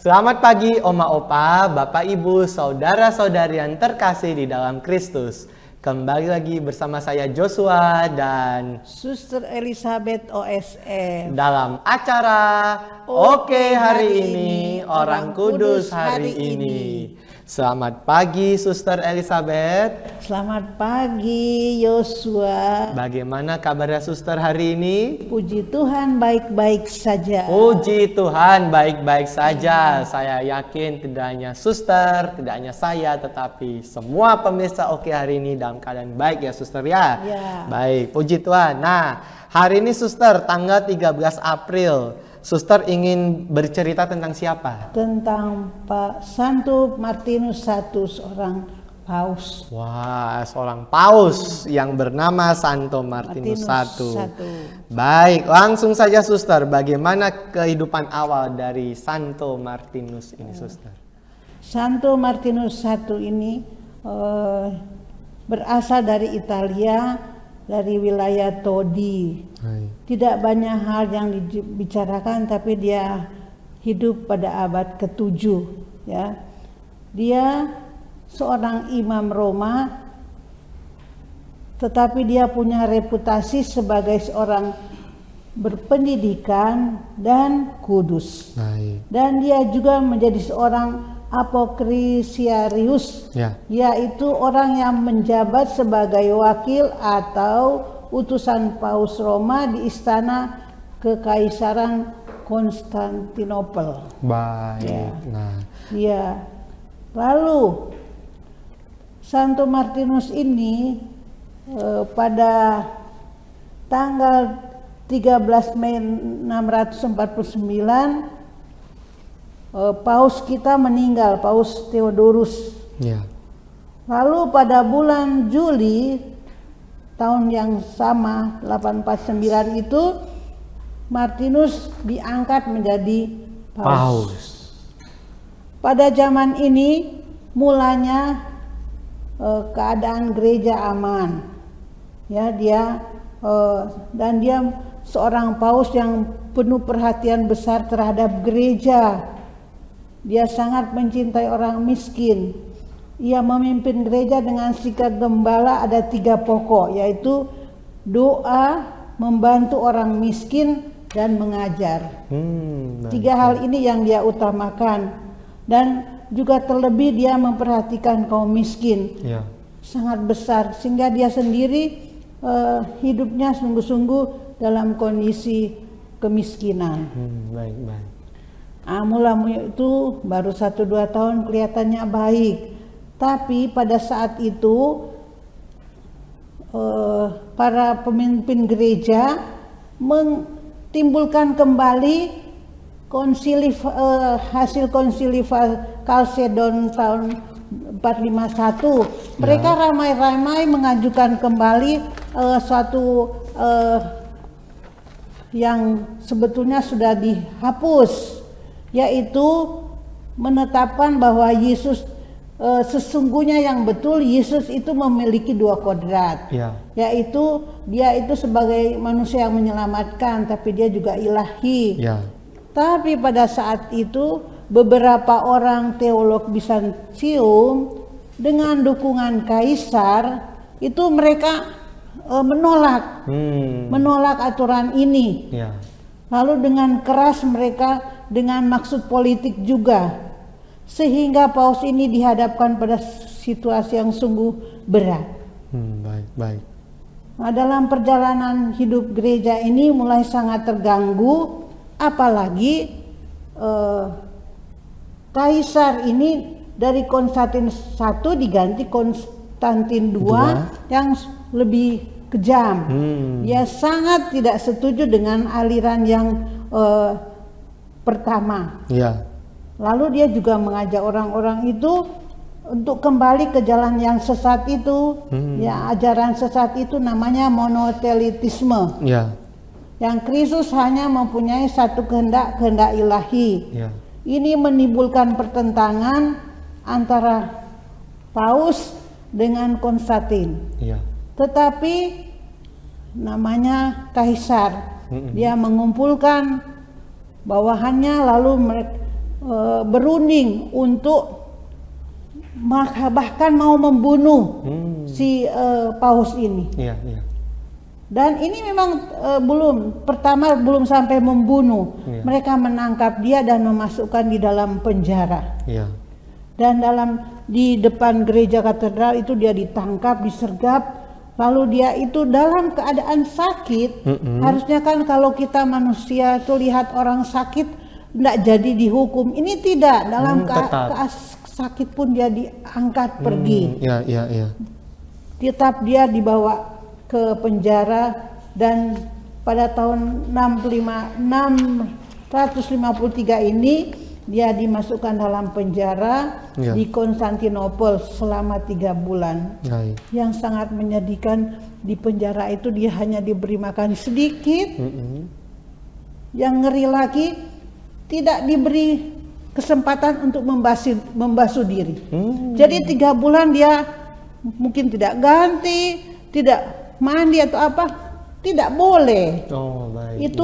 Selamat pagi Oma Opa, Bapak Ibu, Saudara-saudari yang terkasih di dalam Kristus. Kembali lagi bersama saya Joshua dan Suster Elizabeth OSF dalam acara Oke Hari Ini, Orang Kudus Hari Ini. Selamat pagi Suster Elizabeth. Selamat pagi Joshua. Bagaimana kabarnya Suster hari ini? Puji Tuhan baik-baik saja. Puji Tuhan baik-baik saja. Saya yakin tidak hanya Suster, tidak hanya saya, tetapi semua pemirsa Oke Hari Ini dalam keadaan baik ya Suster ya. Ya. Baik, puji Tuhan. Nah, hari ini Suster tanggal 13 April. Suster ingin bercerita tentang siapa? Tentang Pak Santo Martinus I, seorang paus. Wah, seorang paus yang bernama Santo Martinus I. Baik, langsung saja Suster, bagaimana kehidupan awal dari Santo Martinus ini Suster? Santo Martinus I ini berasal dari Italia, dari wilayah Todi. Tidak banyak hal yang dibicarakan, tapi dia hidup pada abad ke-7 ya. Dia seorang imam Roma, tetapi dia punya reputasi sebagai seorang berpendidikan dan kudus. Dan dia juga menjadi seorang apokrisiarius, yaitu orang yang menjabat sebagai wakil atau utusan Paus Roma di istana Kekaisaran Konstantinopel. Baik. Ya. Ya. Lalu Santo Martinus ini pada tanggal 13 Mei 649 Paus kita meninggal, Paus Theodorus. Ya. Lalu pada bulan Juli tahun yang sama 849 itu Martinus diangkat menjadi paus. Pada zaman ini mulanya keadaan gereja aman. Ya, dan dia seorang paus yang penuh perhatian besar terhadap gereja. Dia sangat mencintai orang miskin. Ia memimpin gereja dengan sikap gembala ada 3 pokok, yaitu doa, membantu orang miskin, dan mengajar. 3 hal ini yang dia utamakan. Dan juga terlebih dia memperhatikan kaum miskin. Sangat besar, sehingga dia sendiri hidupnya sungguh-sungguh dalam kondisi kemiskinan. Mula itu baru 1-2 tahun kelihatannya baik. Tapi pada saat itu para pemimpin gereja mentimbulkan kembali hasil konsili Chalcedon tahun 451. Mereka ramai-ramai mengajukan kembali suatu yang sebetulnya sudah dihapus, yaitu menetapkan bahwa Yesus sesungguhnya yang betul Yesus itu memiliki 2 kodrat, yaitu dia itu sebagai manusia yang menyelamatkan, tapi dia juga ilahi. Tapi pada saat itu beberapa orang teolog Bizantium dengan dukungan kaisar itu mereka menolak aturan ini. Lalu dengan keras mereka dengan maksud politik juga. Sehingga paus ini dihadapkan pada situasi yang sungguh berat. Nah, dalam perjalanan hidup gereja ini mulai sangat terganggu, apalagi kaisar ini dari Konstantin I diganti Konstantin II yang lebih kejam. Dia sangat tidak setuju dengan aliran yang pertama. Lalu dia juga mengajak orang-orang itu untuk kembali ke jalan yang sesat itu. Ya, ajaran sesat itu namanya monotelitisme. Yang Kristus hanya mempunyai satu kehendak ilahi. Ini menimbulkan pertentangan antara paus dengan Konstantin. Tetapi namanya kaisar, dia mengumpulkan bawahannya, lalu berunding untuk bahkan mau membunuh si Paus ini. Iya, iya. Dan ini memang belum sampai membunuh. Iya. Mereka menangkap dia dan memasukkan di dalam penjara. Iya. Dan di depan gereja katedral itu dia ditangkap, disergap, lalu dia itu dalam keadaan sakit. Harusnya kan kalau kita manusia itu lihat orang sakit tidak jadi dihukum. Ini tidak, dalam sakit pun dia diangkat pergi. Iya, iya, iya. Tetap dia dibawa ke penjara, dan pada tahun 653 ini dia dimasukkan dalam penjara di Konstantinopel selama 3 bulan. Yang sangat menyedihkan, di penjara itu dia hanya diberi makan sedikit. Yang ngeri lagi, tidak diberi kesempatan untuk membasuh diri. Jadi 3 bulan dia mungkin tidak ganti, tidak mandi atau apa, tidak boleh. Oh, baik.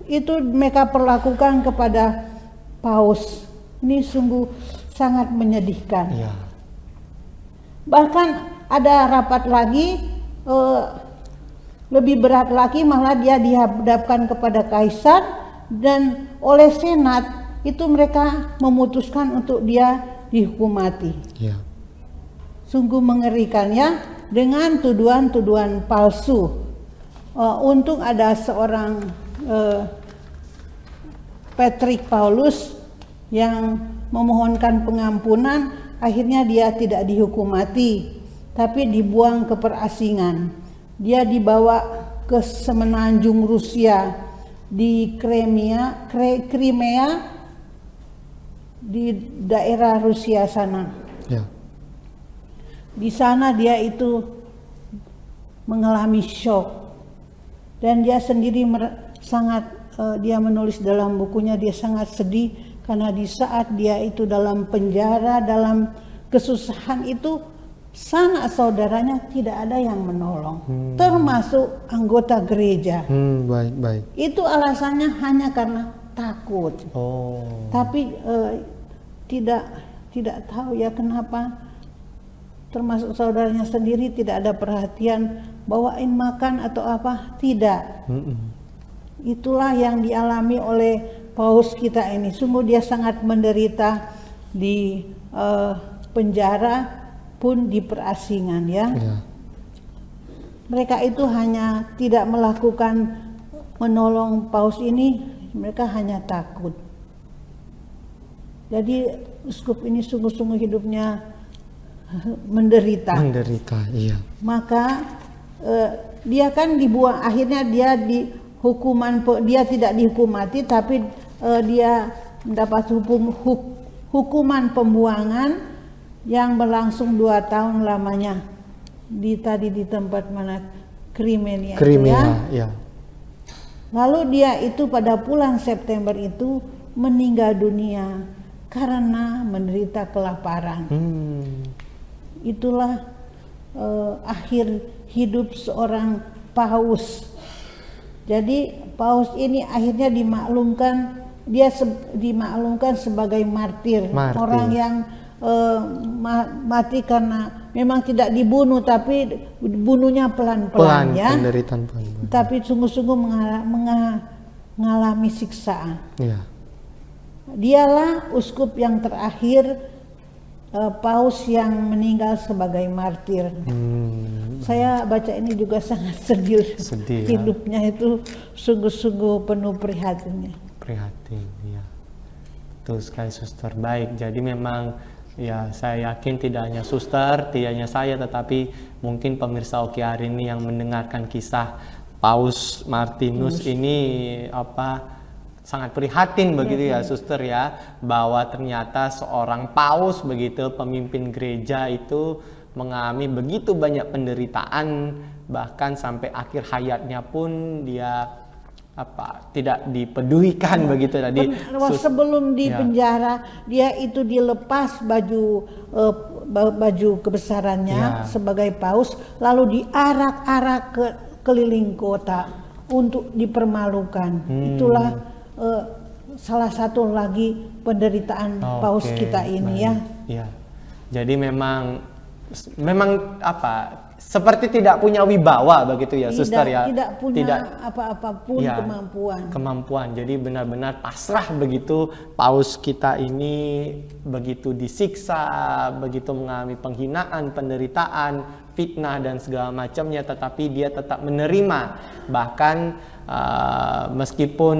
Itu mereka perlakukan kepada Paus. Ini sungguh sangat menyedihkan. Ya. Bahkan ada rapat lagi, lebih berat lagi, malah dia dihadapkan kepada kaisar, dan oleh senat itu mereka memutuskan untuk dia dihukum mati. Ya. Sungguh mengerikan ya, dengan tuduhan-tuduhan palsu. Untung ada seorang Patrick Paulus yang memohonkan pengampunan, akhirnya dia tidak dihukum mati, tapi dibuang ke perasingan. Dia dibawa ke semenanjung Rusia di Crimea, di daerah Rusia sana. Ya. Di sana dia itu mengalami shock, dan dia sendiri dia menulis dalam bukunya, dia sangat sedih karena di saat dia itu dalam penjara, dalam kesusahan itu, sanak saudaranya tidak ada yang menolong, termasuk anggota gereja. Baik. Itu alasannya hanya karena takut. Tapi tidak tahu ya kenapa, termasuk saudaranya sendiri tidak ada perhatian, bawain makan atau apa, tidak. Itulah yang dialami oleh Paus kita ini. Sungguh dia sangat menderita di penjara pun di perasingan ya. Mereka itu hanya tidak melakukan menolong Paus ini, mereka hanya takut. Jadi uskup ini sungguh-sungguh hidupnya menderita. Iya. Maka dia kan dibuang, akhirnya dia dia tidak dihukum mati, tapi dia mendapat hukuman pembuangan yang berlangsung 2 tahun lamanya di tempat mana, Crimea ya. Lalu dia itu pada bulan September itu meninggal dunia karena menderita kelaparan. Itulah akhir hidup seorang Paus. Jadi Paus ini akhirnya dimaklumkan sebagai martir. Orang yang mati karena memang tidak dibunuh, tapi bunuhnya pelan-pelan ya. Tapi sungguh-sungguh mengalami siksaan. Ya. Dialah uskup yang terakhir Paus yang meninggal sebagai martir. Saya baca ini juga sangat sedih hidupnya itu sungguh-sungguh penuh prihatin ya. Betul sekali suster. Baik, jadi memang ya saya yakin tidak hanya suster, tidak hanya saya, tetapi mungkin pemirsa Oki hari ini yang mendengarkan kisah Paus Martinus ini sangat prihatin begitu ya suster ya, bahwa ternyata seorang paus begitu, pemimpin gereja itu mengalami begitu banyak penderitaan, bahkan sampai akhir hayatnya pun dia tidak dipedulikan begitu tadi. Sebelum di penjara dia itu dilepas baju kebesarannya sebagai paus, lalu diarak-arak keliling kota untuk dipermalukan. Itulah salah satu lagi penderitaan paus kita ini ya. Iya. Jadi memang apa? Seperti tidak punya wibawa begitu ya, suster ya. Tidak punya apa-apapun ya, kemampuan. Jadi benar-benar pasrah begitu paus kita ini, begitu disiksa, begitu mengalami penghinaan, penderitaan, fitnah dan segala macamnya, tetapi dia tetap menerima. Bahkan meskipun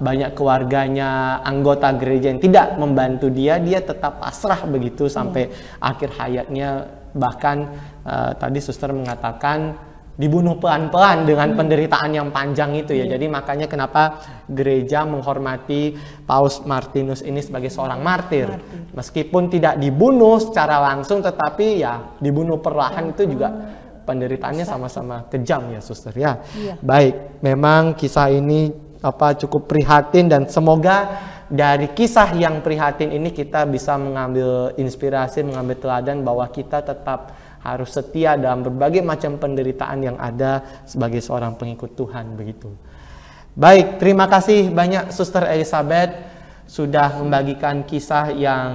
banyak keluarganya, anggota gereja yang tidak membantu dia tetap pasrah begitu sampai akhir hayatnya. Bahkan tadi suster mengatakan dibunuh pelan-pelan dengan penderitaan yang panjang itu ya. Jadi makanya kenapa gereja menghormati Paus Martinus ini sebagai seorang martir. Meskipun tidak dibunuh secara langsung, tetapi ya dibunuh perlahan itu juga penderitaannya sama-sama kejam ya suster ya. Baik, memang kisah ini cukup prihatin, dan semoga dari kisah yang prihatin ini kita bisa mengambil inspirasi, mengambil teladan bahwa kita tetap harus setia dalam berbagai macam penderitaan yang ada sebagai seorang pengikut Tuhan begitu. Baik, terima kasih banyak Suster Elizabeth sudah membagikan kisah yang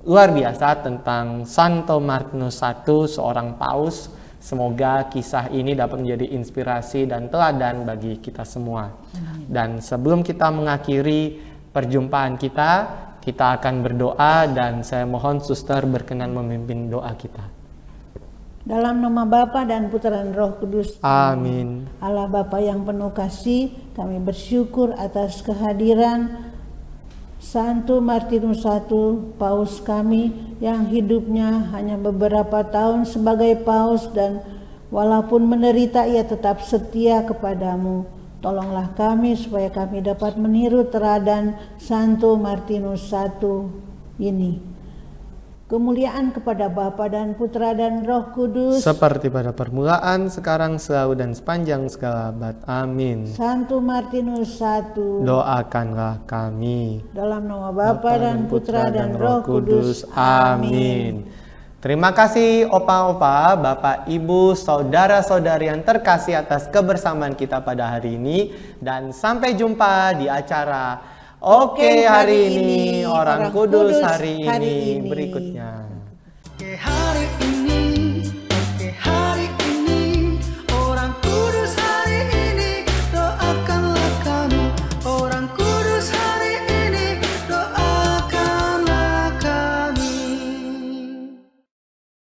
luar biasa tentang Santo Martinus I, seorang paus. Semoga kisah ini dapat menjadi inspirasi dan teladan bagi kita semua. Dan sebelum kita mengakhiri perjumpaan kita akan berdoa, dan saya mohon suster berkenan memimpin doa kita. Dalam nama Bapa dan Putra dan Roh Kudus. Amin. Allah Bapa yang penuh kasih, kami bersyukur atas kehadiran Santo Martinus I, paus kami yang hidupnya hanya beberapa tahun sebagai paus, dan walaupun menderita ia tetap setia kepadamu. Tolonglah kami supaya kami dapat meniru teladan Santo Martinus I ini. Kemuliaan kepada Bapa dan Putra dan Roh Kudus, seperti pada permulaan, sekarang, selalu, dan sepanjang segala abad. Amin. Santo Martinus I, doakanlah kami. Dalam nama Bapa dan Putra dan Roh Kudus. Amin. Terima kasih opa-opa, bapak, ibu, saudara-saudari yang terkasih atas kebersamaan kita pada hari ini. Dan sampai jumpa di acara Oke hari ini, Orang Kudus hari ini berikutnya.